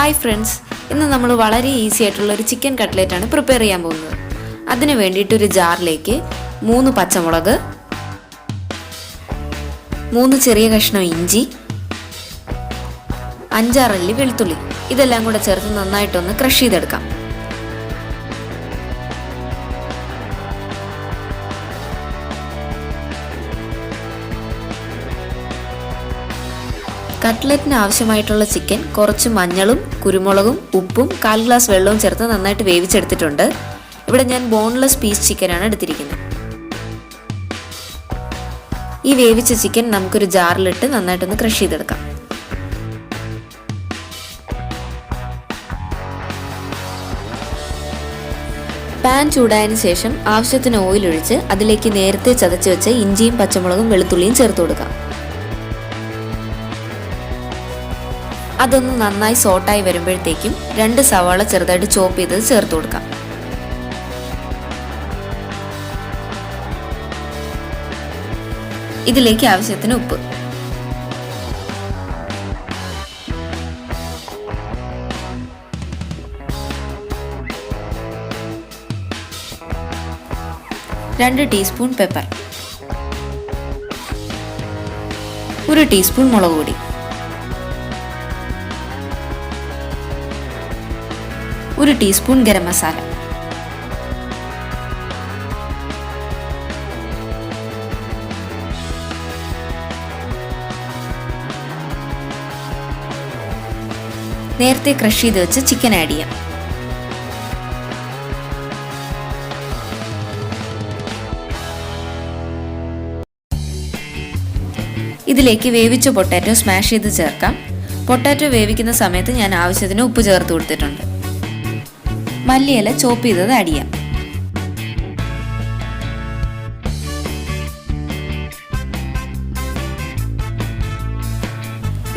Hi friends, ഇന്ന് നമ്മൾ വളരെ ഈസി ആയിട്ടുള്ള ഒരു ചിക്കൻ കട്ട്ലേറ്റ് ആണ് പ്രിപ്പയർ ചെയ്യാൻ പോകുന്നത്. അതിന് വേണ്ടിയിട്ട് ഒരു ജാറിലേക്ക് 3 പച്ചമുളക്, 3 ചെറിയ കഷ്ണം ഇഞ്ചി, 5-6 അല്ലി വെളുത്തുള്ളി ഇതെല്ലാം കൂടെ ചേർത്ത് നന്നായിട്ടൊന്ന് ക്രഷ് ചെയ്തെടുക്കാം. കട്ട്ലറ്റിന് ആവശ്യമായിട്ടുള്ള ചിക്കൻ കുറച്ച് മഞ്ഞളും കുരുമുളകും ഉപ്പും 1/4 ഗ്ലാസ് വെള്ളവും ചേർത്ത് നന്നായിട്ട് വേവിച്ചെടുത്തിട്ടുണ്ട്. ഇവിടെ ഞാൻ ബോൺലെസ് പീസ് ചിക്കനാണ് എടുത്തിരിക്കുന്നത്. ഈ വേവിച്ച ചിക്കൻ നമുക്കൊരു ജാറിലിട്ട് നന്നായിട്ടൊന്ന് ക്രഷ് ചെയ്തെടുക്കാം. പാൻ ചൂടായതിനു ശേഷം ആവശ്യത്തിന് ഓയിൽ ഒഴിച്ച് അതിലേക്ക് നേരത്തെ ചതച്ച് വെച്ച ഇഞ്ചിയും പച്ചമുളകും വെളുത്തുള്ളിയും ചേർത്ത് കൊടുക്കാം. അതൊന്ന് നന്നായി സോട്ടായി വരുമ്പോഴത്തേക്കും 2 സവാള ചെറുതായിട്ട് ചോപ്പ് ചെയ്തത് ചേർത്ത് കൊടുക്കാം. ഇതിലേക്ക് ആവശ്യത്തിന് ഉപ്പ്, രണ്ട് ടീസ്പൂൺ പെപ്പർ, 1 ടീസ്പൂൺ മുളക് പൊടി, 1 ടീസ്പൂൺ ഗരം മസാല, നേരത്തെ ക്രഷ് ചെയ്ത് വെച്ച് ചിക്കൻ ആഡ് ചെയ്യാം. ഇതിലേക്ക് വേവിച്ച പൊട്ടാറ്റോ സ്മാഷ് ചെയ്ത് ചേർക്കാം. പൊട്ടാറ്റോ വേവിക്കുന്ന സമയത്ത് ഞാൻ ആവശ്യത്തിന് ഉപ്പ് ചേർത്ത് കൊടുത്തിട്ടുണ്ട്. മല്ലിയില ചോപ്പ് ചെയ്തത് ആഡ് ചെയ്യാം.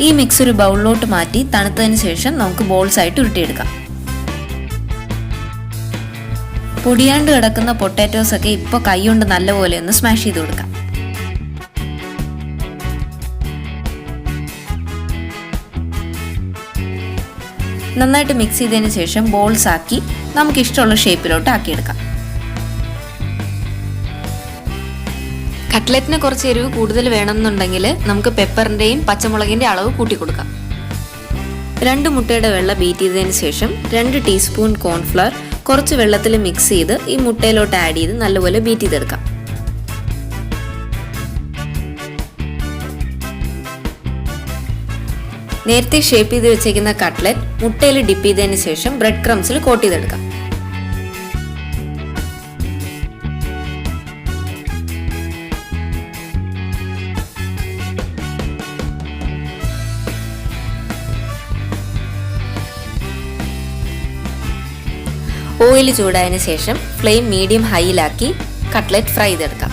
ഈ മിക്സ് ഒരു ബൗളിലോട്ട് മാറ്റി തണുത്തതിന് ശേഷം നമുക്ക് ബോൾസ് ആയിട്ട് ഉരുട്ടിയെടുക്കാം. പൊടിയാണ്ട് കിടക്കുന്ന പൊട്ടാറ്റോസ് ഒക്കെ ഇപ്പോൾ കൈകൊണ്ട് നല്ലപോലെ ഒന്ന് സ്മാഷ് ചെയ്ത് കൊടുക്കാം. നന്നായിട്ട് മിക്സ് ചെയ്തതിന് ശേഷം ബോൾസ് ആക്കി നമുക്ക് ഇഷ്ടമുള്ള ഷേപ്പിലോട്ട് ആക്കിയെടുക്കാം. കട്ട്ലറ്റിന് കുറച്ച് എരിവ് കൂടുതൽ വേണമെന്നുണ്ടെങ്കിൽ നമുക്ക് പെപ്പറിൻ്റെയും പച്ചമുളകിൻ്റെ അളവ് കൂട്ടി കൊടുക്കാം. 2 മുട്ടയുടെ വെള്ള ബീറ്റ് ചെയ്തതിന് ശേഷം 2 ടീസ്പൂൺ കോൺഫ്ലവർ കുറച്ച് വെള്ളത്തിൽ മിക്സ് ചെയ്ത് ഈ മുട്ടയിലോട്ട് ആഡ് ചെയ്ത് നല്ലപോലെ ബീറ്റ് ചെയ്തെടുക്കാം. നേരത്തെ ഷേപ്പ് ചെയ്ത് വെച്ചേക്കുന്ന കട്ട്ലറ്റ് മുട്ടയിൽ ഡിപ്പ് ചെയ്തതിന് ശേഷം ബ്രെഡ് ക്രംസിൽ കോട്ട് ചെയ്തെടുക്കാം. ഓയിൽ ചൂടായതിനു ശേഷം ഫ്ലെയിം മീഡിയം ഹൈയിലാക്കി കട്ട്ലറ്റ് ഫ്രൈ ചെയ്തെടുക്കാം.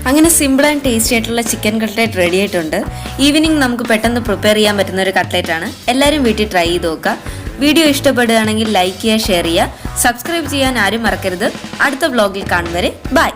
അങ്ങനെ സിമ്പിൾ ആൻഡ് ടേസ്റ്റി ആയിട്ടുള്ള ചിക്കൻ കട്ട്ലേറ്റ് റെഡി ആയിട്ടുണ്ട്. ഈവനിങ് നമുക്ക് പെട്ടെന്ന് പ്രിപ്പയർ ചെയ്യാൻ പറ്റുന്ന ഒരു കട്ട്ലേറ്റ് ആണ്. എല്ലാവരും വീട്ടിൽ ട്രൈ ചെയ്ത് നോക്കുക. വീഡിയോ ഇഷ്ടപ്പെടുകയാണെങ്കിൽ ലൈക്ക് ചെയ്യുക, ഷെയർ ചെയ്യുക, സബ്സ്ക്രൈബ് ചെയ്യാൻ ആരും മറക്കരുത്. അടുത്ത വ്ലോഗിൽ കാണും വരെ ബൈ.